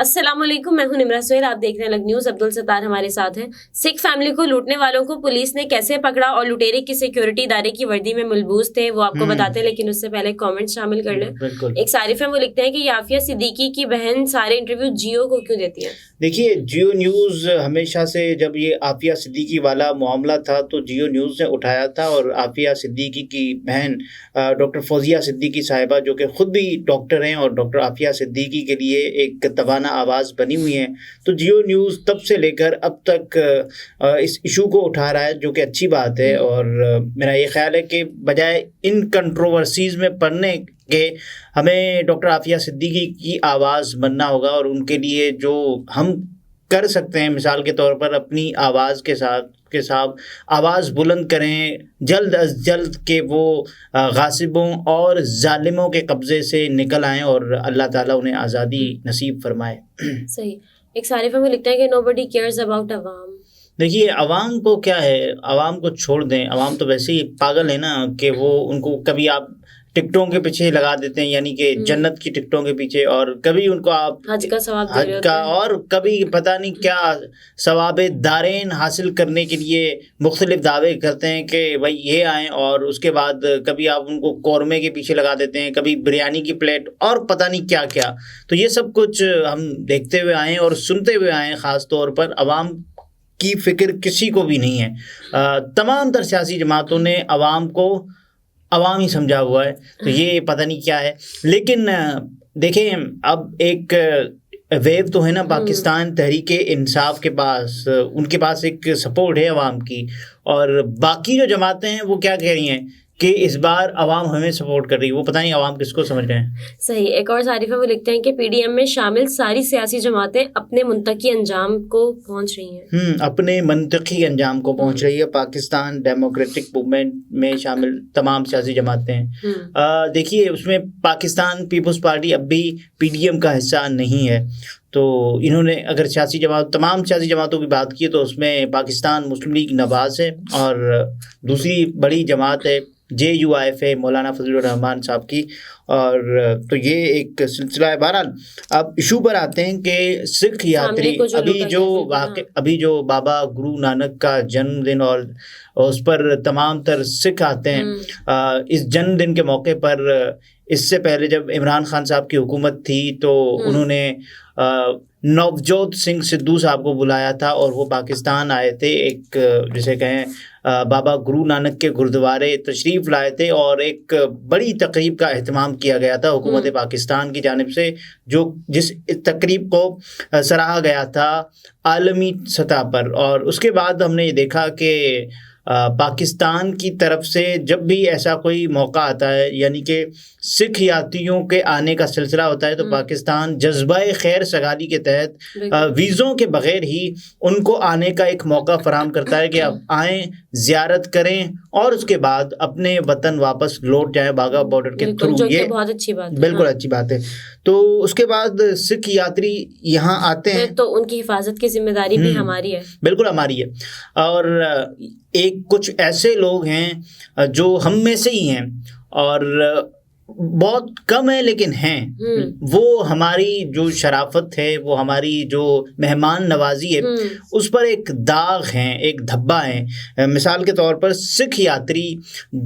السلام علیکم، میں ہوں نمرہ سہیل، آپ دیکھ رہے ہیں الگ نیوز۔ عبدالستار ہمارے ساتھ ہیں۔ سکھ فیملی کو لوٹنے والوں کو پولیس نے کیسے پکڑا اور لٹیرے کی سیکیورٹی ادارے کی وردی میں ملبوس تھے، وہ آپ کو بتاتے ہیں، لیکن اس سے پہلے کامنٹ شامل کر لیں۔ ایک صارف ہیں، وہ لکھتے ہیں کہ یافیہ صدیقی کی بہن سارے انٹرویو جیو کو کیوں دیتی ہیں؟ دیکھیے، جیو نیوز ہمیشہ سے جب یہ عافیہ صدیقی والا معاملہ تھا تو جیو نیوز نے اٹھایا تھا، اور عافیہ صدیقی کی بہن ڈاکٹر فوزیہ صدیقی صاحبہ، جو کہ خود بھی ڈاکٹر ہیں اور ڈاکٹر عافیہ صدیقی کے لیے ایک توانا آواز بنی ہوئی ہیں، تو جیو نیوز تب سے لے کر اب تک اس ایشو کو اٹھا رہا ہے، جو کہ اچھی بات ہے۔ اور میرا یہ خیال ہے کہ بجائے ان کنٹروورسیز میں پڑنے کہ ہمیں ڈاکٹر عافیہ صدیقی کی آواز بننا ہوگا، اور ان کے لیے جو ہم کر سکتے ہیں، مثال کے طور پر اپنی آواز کے ساتھ آواز بلند کریں جلد از جلد کہ وہ غاصبوں اور ظالموں کے قبضے سے نکل آئیں اور اللہ تعالیٰ انہیں آزادی نصیب فرمائے۔ صحیح۔ ایک صارف ہے، وہ لکھتا ہے کہ nobody cares about عوام۔ دیکھیے، عوام کو کیا ہے، عوام کو چھوڑ دیں، عوام تو ویسے ہی پاگل ہے نا، کہ وہ ان کو کبھی آپ ٹکٹوں کے پیچھے لگا دیتے ہیں، یعنی کہ جنت کی ٹکٹوں کے پیچھے، اور کبھی ان کو آپ حج کا ثواب حج کا، اور کبھی پتہ نہیں کیا ثواب دارین حاصل کرنے کے لیے مختلف دعوے کرتے ہیں کہ بھائی یہ آئیں، اور اس کے بعد کبھی آپ ان کو قورمے کے پیچھے لگا دیتے ہیں، کبھی بریانی کی پلیٹ، اور پتہ نہیں کیا کیا۔ تو یہ سب کچھ ہم دیکھتے ہوئے آئے اور سنتے ہوئے آئے، خاص طور پر عوام کی فکر کسی کو بھی نہیں ہے۔ تمام تر سیاسی جماعتوں نے عوام کو عوام ہی سمجھا ہوا ہے، تو یہ پتہ نہیں کیا ہے۔ لیکن دیکھیں، اب ایک ویو تو ہے نا پاکستان تحریک انصاف کے پاس، ان کے پاس ایک سپورٹ ہے عوام کی، اور باقی جو جماعتیں ہیں وہ کیا کہہ رہی ہیں کہ اس بار عوام ہمیں سپورٹ کر رہی ہے، وہ پتہ نہیں عوام کس کو سمجھ رہے ہیں۔ صحیح۔ ایک اور صارف ہے، وہ لکھتے ہیں کہ پی ڈی ایم میں شامل ساری سیاسی جماعتیں اپنے منطقی انجام کو پہنچ رہی ہیں۔ اپنے منطقی انجام کو پہنچ رہی ہے پاکستان ڈیموکریٹک موومنٹ میں شامل تمام سیاسی جماعتیں۔ دیکھیے، اس میں پاکستان پیپلز پارٹی اب بھی پی ڈی ایم کا حصہ نہیں ہے، تو انہوں نے اگر تمام سیاسی جماعتوں کی بات کی تو اس میں پاکستان مسلم لیگ نواز ہے، اور دوسری بڑی جماعت ہے JUIF ہے مولانا فضل الرحمان صاحب کی، اور تو یہ ایک سلسلہ ہے۔ بہرحال اب ایشو پر آتے ہیں کہ سکھ یاتری، ابھی جو بابا گرو نانک کا جنم دن، اور اس پر تمام تر سکھ آتے ہیں، اس جنم دن کے موقع پر، اس سے پہلے جب عمران خان صاحب کی حکومت تھی تو انہوں نے نوجوت سنگھ سدھو صاحب کو بلایا تھا، اور وہ پاکستان آئے تھے، ایک جسے کہیں بابا گرو نانک کے گردوارے تشریف لائے تھے، اور ایک بڑی تقریب کا اہتمام کیا گیا تھا حکومت پاکستان کی جانب سے، جس تقریب کو سراہا گیا تھا عالمی سطح پر۔ اور اس کے بعد ہم نے یہ دیکھا کہ پاکستان کی طرف سے جب بھی ایسا کوئی موقع آتا ہے، یعنی کہ سکھ یاتریوں کے آنے کا سلسلہ ہوتا ہے، تو پاکستان جذبہ خیر سگالی کے تحت ویزوں کے بغیر ہی ان کو آنے کا ایک موقع فراہم کرتا ہے کہ اب آئیں، زیارت کریں، اور اس کے بعد اپنے وطن واپس لوٹ جائیں باغا بارڈر کے تھرو۔ یہ بہت اچھی بات ہے، بالکل اچھی بات ہے۔ تو اس کے بعد سکھ یاتری یہاں آتے ہیں تو ان کی حفاظت کی ذمہ داری بھی ہماری ہے، بالکل ہماری ہے۔ اور ایک کچھ ایسے لوگ ہیں جو ہم میں سے ہی ہیں، اور بہت کم ہے لیکن ہیں، وہ ہماری جو شرافت ہے، وہ ہماری جو مہمان نوازی ہے، اس پر ایک داغ ہیں، ایک دھبا ہے۔ مثال کے طور پر سکھ یاتری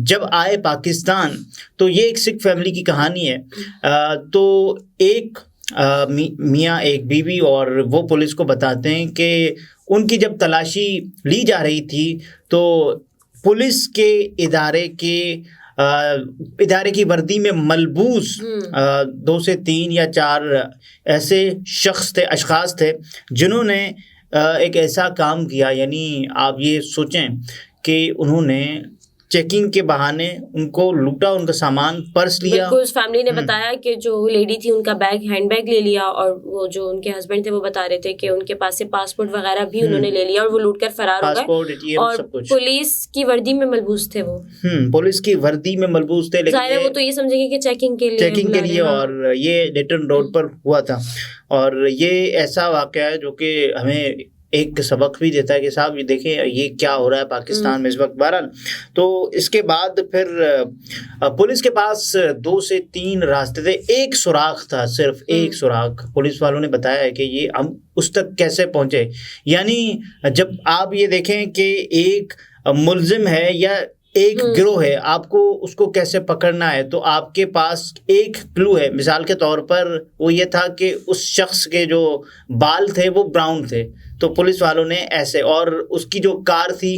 جب آئے پاکستان، تو یہ ایک سکھ فیملی کی کہانی ہے۔ تو ایک میاں، ایک بیوی، اور وہ پولیس کو بتاتے ہیں کہ ان کی جب تلاشی لی جا رہی تھی تو پولیس کے ادارے کی وردی میں ملبوس 2 سے 3 یا 4 ایسے اشخاص تھے جنہوں نے ایک ایسا کام کیا، یعنی آپ یہ سوچیں کہ انہوں نے چیکنگ کے بہانے ان کو لوٹا، ان کا سامان، پرس لیا۔ بالکل، اس فیملی نے بتایا کہ جو لیڈی تھی ان کا ہینڈ بیگ لے لیا، اور وہ جو ان کے ہسبینڈ تھے وہ بتا رہے تھے کہ ان کے پاس سے پاسپورٹ وغیرہ بھی انہوں نے لے لیا، اور وہ لوٹ کر فرار ہو گئے، اور پولیس کی وردی میں ملبوس تھے وہ۔ پولیس کی وردی میں ملبوس تھے، لیکن وہ تو یہ سمجھیں گے کہ چیکنگ کے لیے، اور یہ ڈیٹن روڈ پر ہوا تھا۔ اور یہ ایسا واقعہ ہے جو کہ ہمیں ایک سبق بھی دیتا ہے کہ صاحب یہ دیکھیں یہ کیا ہو رہا ہے پاکستان میں اس وقت. بہرحال تو اس کے بعد پھر پولیس کے پاس 2 سے 3 راستے تھے. ایک سوراخ تھا, صرف ایک سوراخ. پولیس والوں نے بتایا ہے کہ یہ ہم اس تک کیسے پہنچے. یعنی جب آپ یہ دیکھیں کہ ایک ملزم ہے یا ایک گروہ ہے, آپ کو اس کو کیسے پکڑنا ہے, تو آپ کے پاس ایک کلو ہے. مثال کے طور پر وہ یہ تھا کہ اس شخص کے جو بال تھے وہ براؤن تھے, تو پولیس والوں نے ایسے, اور اس کی جو کار تھی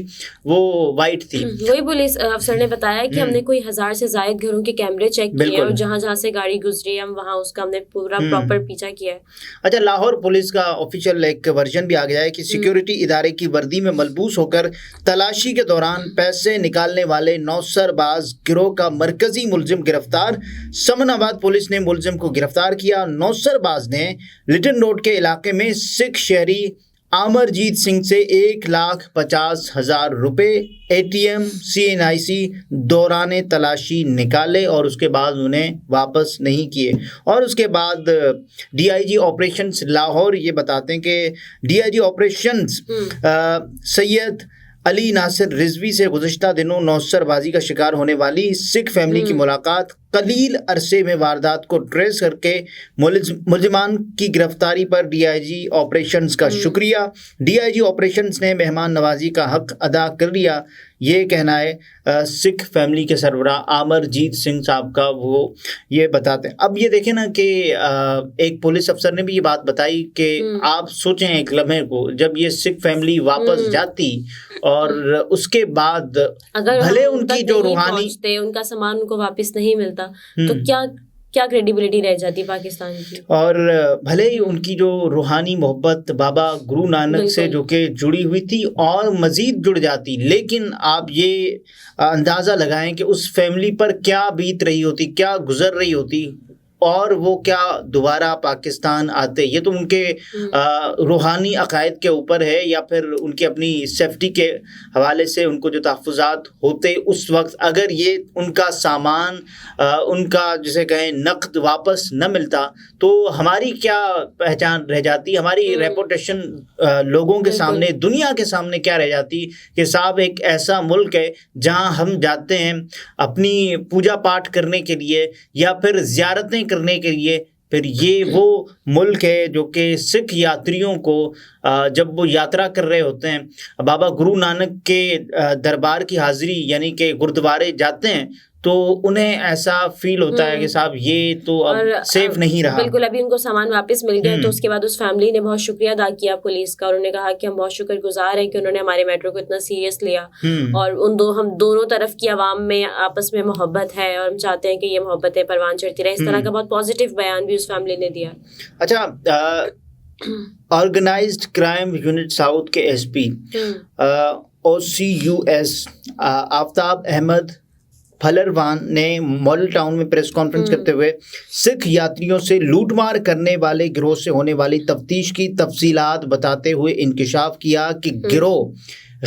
وہ وائٹ تھی. وہی پولیس افسر نے بتایا کہ ہم نے کوئی 1000 سے زائد گھروں کے کیمرے چیک کیے اور جہاں جہاں سے گاڑی گزری ہم وہاں اس کا ہم نے پورا پراپر پیچھا کیا ہے. اچھا, لاہور پولیس کا آفیشیل ایک ورژن بھی آ گیا ہے کہ سیکیورٹی ادارے کی وردی میں ملبوس ہو کر تلاشی کے دوران پیسے نکالنے والے نوسر باز گروہ کا مرکزی ملزم گرفتار. سمن آباد پولیس نے ملزم کو گرفتار کیا. نوسر باز نے لٹن روڈ کے علاقے میں سکھ شہری امرجیت سنگھ سے 1,50,000 روپے ATM CNIC دوران تلاشی نکالے اور اس کے بعد انہیں واپس نہیں کیے. اور اس کے بعد DIG آپریشنز لاہور یہ بتاتے ہیں کہ DIG آپریشنز سید علی ناصر رضوی سے گزشتہ دنوں نوسر بازی کا شکار ہونے والی سکھ فیملی کی ملاقات قلیل عرصے میں واردات کو ٹریس کر کے ملزمان کی گرفتاری پر DIG آپریشنز کا شکریہ. DIG آپریشنز نے مہمان نوازی کا حق ادا کر لیا, یہ کہنا ہے سکھ فیملی کے سربراہ امرجیت سنگھ صاحب کا. وہ یہ بتاتے ہیں. اب یہ دیکھیں نا کہ ایک پولیس افسر نے بھی یہ بات بتائی کہ آپ سوچیں ایک لمحے کو, جب یہ سکھ فیملی واپس جاتی اور اس کے بعد بھلے ان کی جو روحانی ان کا سامان ان کو واپس نہیں ملتا تو کیا کریڈیبلٹی رہ جاتی پاکستان کی, اور بھلے ہی ان کی جو روحانی محبت بابا گرو نانک سے جو کہ جڑی ہوئی تھی اور مزید جڑ جاتی, لیکن آپ یہ اندازہ لگائیں کہ اس فیملی پر کیا بیت رہی ہوتی, کیا گزر رہی ہوتی, اور وہ کیا دوبارہ پاکستان آتے. یہ تو ان کے روحانی عقائد کے اوپر ہے, یا پھر ان کی اپنی سیفٹی کے حوالے سے ان کو جو تحفظات ہوتے اس وقت, اگر یہ ان کا سامان ان کا جسے کہیں نقد واپس نہ ملتا تو ہماری کیا پہچان رہ جاتی, ہماری ریپوٹیشن لوگوں کے سامنے, دنیا کے سامنے کیا رہ جاتی کہ صاحب ایک ایسا ملک ہے جہاں ہم جاتے ہیں اپنی پوجا پاٹ کرنے کے لیے یا پھر زیارتیں کرنے کے لیے. پھر یہ وہ ملک ہے جو کہ سکھ یاتریوں کو جب وہ یاترا کر رہے ہوتے ہیں بابا گرو نانک کے دربار کی حاضری یعنی کہ گردوارے جاتے ہیں, تو انہیں ایسا فیل ہوتا ہے کہ صاحب یہ تو اب سیف نہیں رہا. بالکل, ابھی ان کو سامان واپس مل گیا تو اس کے بعد اس فیملی نے بہت شکریہ ادا کیا پولیس کا, اور انہوں نے کہا کہ ہم بہت شکر گزار ہیں کہ انہوں نے ہمارے میٹرو کو اتنا سیریس لیا, اور ہم دونوں طرف کی عوام میں آپس میں محبت ہے اور ہم چاہتے ہیں کہ یہ محبتیں پروان چڑھتی رہیں. اس طرح کا بہت پازیٹیو بیان بھی اس فیملی نے دیا. اچھا, آرگنائزڈ کرائم یونٹ ساؤتھ کے SP OCUS آفتاب احمد پھلروان نے ماڈل ٹاؤن میں پریس کانفرنس کرتے ہوئے سکھ یاتریوں سے لوٹ مار کرنے والے گروہ سے ہونے والی تفتیش کی تفصیلات بتاتے ہوئے انکشاف کیا کہ گروہ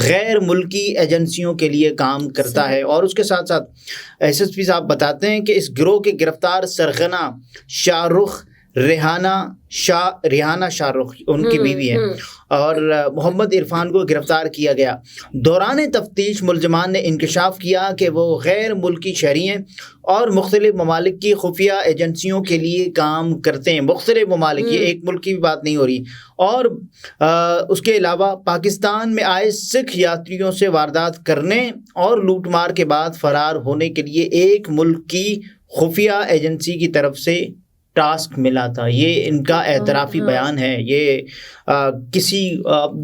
غیر ملکی ایجنسیوں کے لیے کام کرتا ہے. اور اس کے ساتھ ساتھ SSP صاحب بتاتے ہیں کہ اس گروہ کے گرفتار سرغنہ شاہ رخ ریحانہ شاہ رخ ان کی بیوی ہیں اور محمد عرفان کو گرفتار کیا گیا. دوران تفتیش ملزمان نے انکشاف کیا کہ وہ غیر ملکی شہری ہیں اور مختلف ممالک کی خفیہ ایجنسیوں کے لیے کام کرتے ہیں. مختلف ممالک, یہ ایک ملک کی بھی بات نہیں ہو رہی. اور اس کے علاوہ پاکستان میں آئے سکھ یاتریوں سے واردات کرنے اور لوٹ مار کے بعد فرار ہونے کے لیے ایک ملک کی خفیہ ایجنسی کی طرف سے ٹاسک ملا تھا. یہ ان کا اعترافی بیان ہے. یہ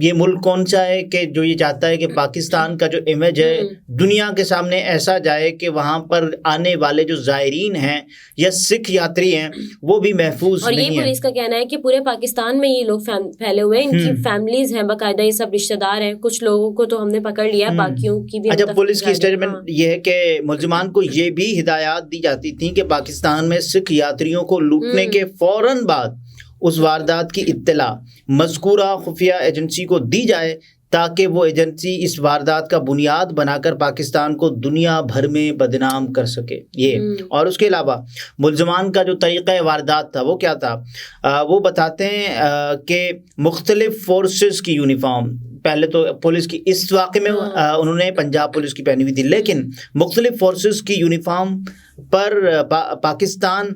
یہ ملک کون سا ہے کہ جو یہ چاہتا ہے کہ پاکستان کا جو امیج ہے دنیا کے سامنے ایسا جائے کہ وہاں پر آنے والے جو زائرین ہیں یا سکھ یاتری ہیں وہ بھی محفوظ نہیں ہیں. اور یہ پولیس کا کہنا ہے کہ پورے پاکستان میں یہ لوگ پھیلے ہوئے ہیں, ان کی فیملیز ہیں باقاعدہ, یہ سب رشتہ دار ہیں. کچھ لوگوں کو تو ہم نے پکڑ لیا, باقیوں کی بھی. اچھا, پولیس کی اسٹیٹمنٹ یہ ہے کہ ملزمان کو یہ بھی ہدایات دی جاتی تھیں کہ پاکستان میں سکھ یاتریوں کو لوٹنے کے فوراً بعد اس واردات کی اطلاع مذکورہ خفیہ ایجنسی کو دی جائے تاکہ وہ ایجنسی اس واردات کا بنیاد بنا کر پاکستان کو دنیا بھر میں بدنام کر سکے. یہ اور اس کے علاوہ ملزمان کا جو طریقہ واردات تھا وہ کیا تھا؟ وہ بتاتے ہیں کہ مختلف فورسز کی یونیفارم، پہلے تو پولیس کی اس واقعے میں انہوں نے پنجاب پولیس کی پہنی ہوئی تھی، لیکن مختلف فورسز کی یونیفارم پر پاکستان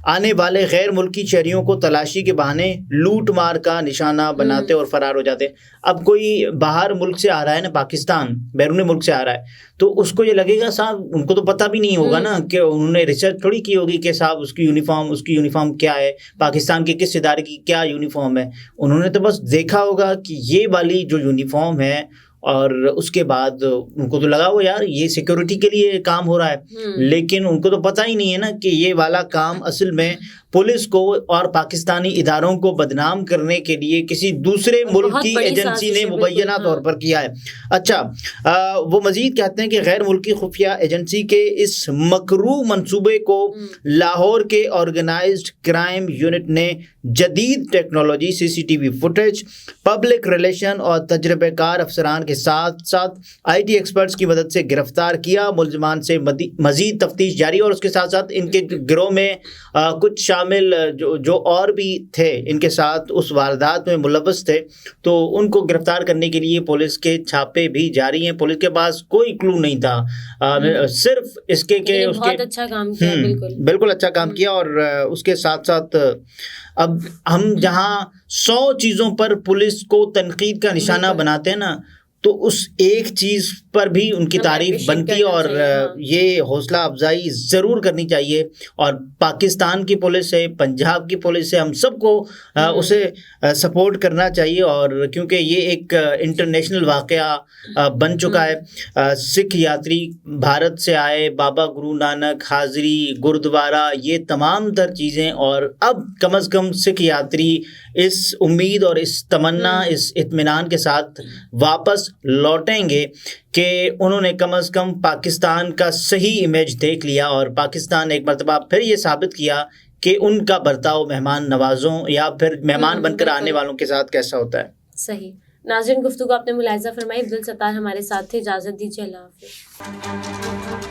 آنے والے غیر ملکی شہریوں کو تلاشی کے بہانے لوٹ مار کا نشانہ بناتے اور فرار ہو جاتے. اب کوئی باہر ملک سے آ رہا ہے نا، پاکستان بیرون ملک سے آ رہا ہے، تو اس کو یہ لگے گا صاحب، ان کو تو پتہ بھی نہیں ہوگا نا کہ انہوں نے ریسرچ تھوڑی کی ہوگی کہ صاحب اس کی یونیفارم کیا ہے، پاکستان کے کس ادارے کی کیا یونیفارم ہے. انہوں نے تو بس دیکھا ہوگا کہ یہ والی جو یونیفارم ہے، اور اس کے بعد ان کو تو لگا ہوا یار یہ سیکیورٹی کے لیے کام ہو رہا ہے، لیکن ان کو تو پتہ ہی نہیں ہے نا کہ یہ والا کام اصل میں پولیس کو اور پاکستانی اداروں کو بدنام کرنے کے لیے کسی دوسرے ملک کی ایجنسی نے مبینہ طور پر کیا ہے. اچھا، وہ مزید کہتے ہیں کہ غیر ملکی خفیہ ایجنسی کے اس مکروہ منصوبے کو لاہور کے آرگنائزڈ کرائم یونٹ نے جدید technology, CCTV footage, public relation اور تجربہ کار افسران کے ساتھ ساتھ IT ایکسپرٹس کی مدد سے گرفتار کیا. ملزمان سے مزید تفتیش جاری، اور اس کے ساتھ ساتھ ان کے گروہ میں کچھ شامل جو اور بھی تھے ان کے ساتھ اس واردات میں ملوث تھے، تو ان کو گرفتار کرنے کے لیے پولیس کے چھاپے بھی جاری ہیں. پولیس کے پاس کوئی کلو نہیں تھا، صرف اس کے کہ اس کے اچھا کام کیا، بالکل اچھا کام کیا. اور اس کے ساتھ ساتھ اب ہم جہاں 100 چیزوں پر پولیس کو تنقید کا نشانہ بناتے ہیں نا، تو اس ایک چیز پر بھی ان کی تعریف بنتی ہے، اور یہ حوصلہ افزائی ضرور کرنی چاہیے. اور پاکستان کی پولیس ہے، پنجاب کی پولیس ہے، ہم سب کو اسے سپورٹ کرنا چاہیے. اور کیونکہ یہ ایک انٹرنیشنل واقعہ بن چکا ہے. سکھ یاتری بھارت سے آئے، بابا گرو نانک حاضری گرودوارا، یہ تمام تر چیزیں، اور اب کم از کم سکھ یاتری اس امید اور اس تمنا، اس اطمینان کے ساتھ واپس لوٹیں گے کہ انہوں نے کم از کم پاکستان کا صحیح امیج دیکھ لیا، اور پاکستان ایک مرتبہ پھر یہ ثابت کیا کہ ان کا برتاؤ مہمان نوازوں یا پھر مہمان بن کر آنے والوں کے ساتھ کیسا ہوتا ہے. صحیح. ناظرین، گفتگو آپ نے ملاحظہ فرمائی. عبدالستار ہمارے ساتھ تھے. اجازت دیجیے. اللہ حافظ.